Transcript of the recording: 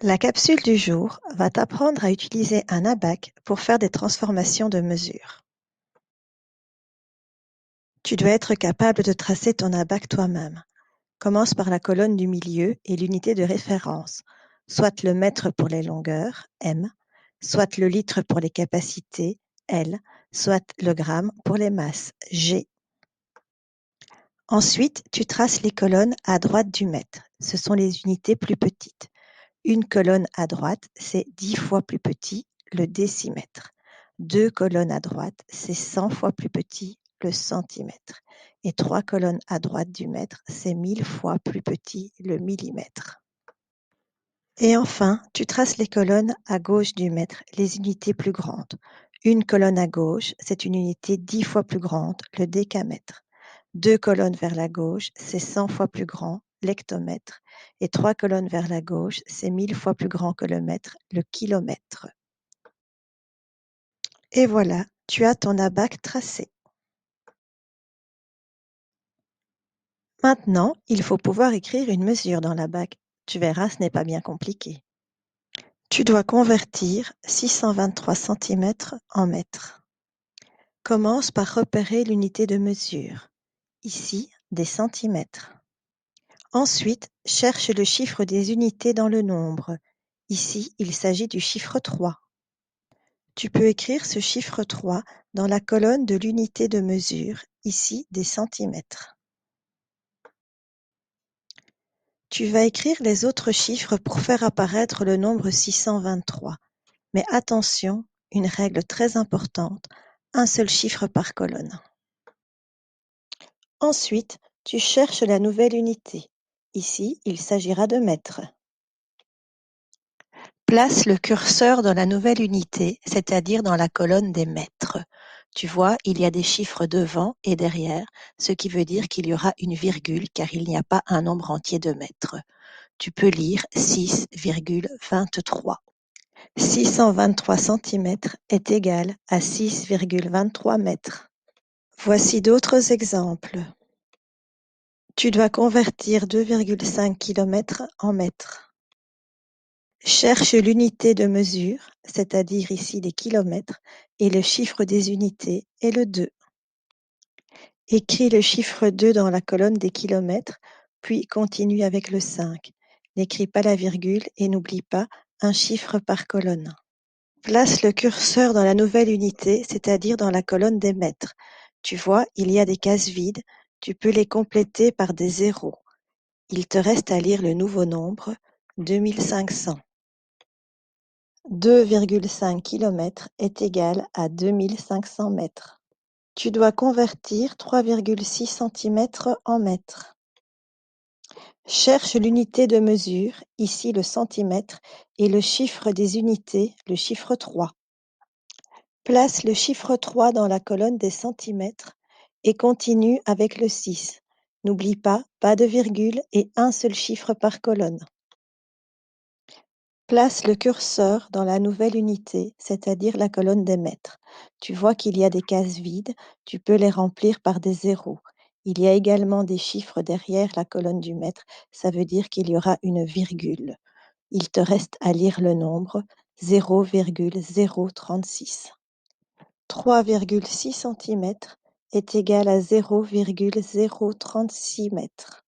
La capsule du jour va t'apprendre à utiliser un abac pour faire des transformations de mesure. Tu dois être capable de tracer ton abac toi-même. Commence par la colonne du milieu et l'unité de référence, soit le mètre pour les longueurs, M, soit le litre pour les capacités, L, soit le gramme pour les masses, G. Ensuite, tu traces les colonnes à droite du mètre. Ce sont les unités plus petites. Une colonne à droite, c'est 10 fois plus petit, le décimètre. Deux colonnes à droite, c'est 100 fois plus petit, le centimètre. Et trois colonnes à droite du mètre, c'est 1000 fois plus petit, le millimètre. Et enfin, tu traces les colonnes à gauche du mètre, les unités plus grandes. Une colonne à gauche, c'est une unité 10 fois plus grande, le décamètre. Deux colonnes vers la gauche, c'est 100 fois plus grand, l'hectomètre. Et trois colonnes vers la gauche, c'est 1000 fois plus grand que le mètre, le kilomètre. Et voilà, tu as ton abac tracé. Maintenant, il faut pouvoir écrire une mesure dans l'abac. Tu verras, ce n'est pas bien compliqué. Tu dois convertir 623 cm en mètres. Commence par repérer l'unité de mesure, ici des centimètres. Ensuite, cherche le chiffre des unités dans le nombre. Ici, il s'agit du chiffre 3. Tu peux écrire ce chiffre 3 dans la colonne de l'unité de mesure, ici des centimètres. Tu vas écrire les autres chiffres pour faire apparaître le nombre 623. Mais attention, une règle très importante, un seul chiffre par colonne. Ensuite, tu cherches la nouvelle unité. Ici, il s'agira de mètres. Place le curseur dans la nouvelle unité, c'est-à-dire dans la colonne des mètres. Tu vois, il y a des chiffres devant et derrière, ce qui veut dire qu'il y aura une virgule car il n'y a pas un nombre entier de mètres. Tu peux lire 6,23. 623 cm est égal à 6,23 mètres. Voici d'autres exemples. Tu dois convertir 2,5 km en mètres. Cherche l'unité de mesure, c'est-à-dire ici des kilomètres, et le chiffre des unités est le 2. Écris le chiffre 2 dans la colonne des kilomètres, puis continue avec le 5. N'écris pas la virgule et n'oublie pas un chiffre par colonne. Place le curseur dans la nouvelle unité, c'est-à-dire dans la colonne des mètres. Tu vois, il y a des cases vides, tu peux les compléter par des zéros. Il te reste à lire le nouveau nombre, 2500. 2,5 km est égal à 2500 mètres. Tu dois convertir 3,6 cm en mètres. Cherche l'unité de mesure, ici le centimètre, et le chiffre des unités, le chiffre 3. Place le chiffre 3 dans la colonne des centimètres et continue avec le 6. N'oublie pas de virgule et un seul chiffre par colonne. Place le curseur dans la nouvelle unité, c'est-à-dire la colonne des mètres. Tu vois qu'il y a des cases vides, tu peux les remplir par des zéros. Il y a également des chiffres derrière la colonne du mètre, ça veut dire qu'il y aura une virgule. Il te reste à lire le nombre 0,036. 3,6 cm est égal à 0,036 mètres.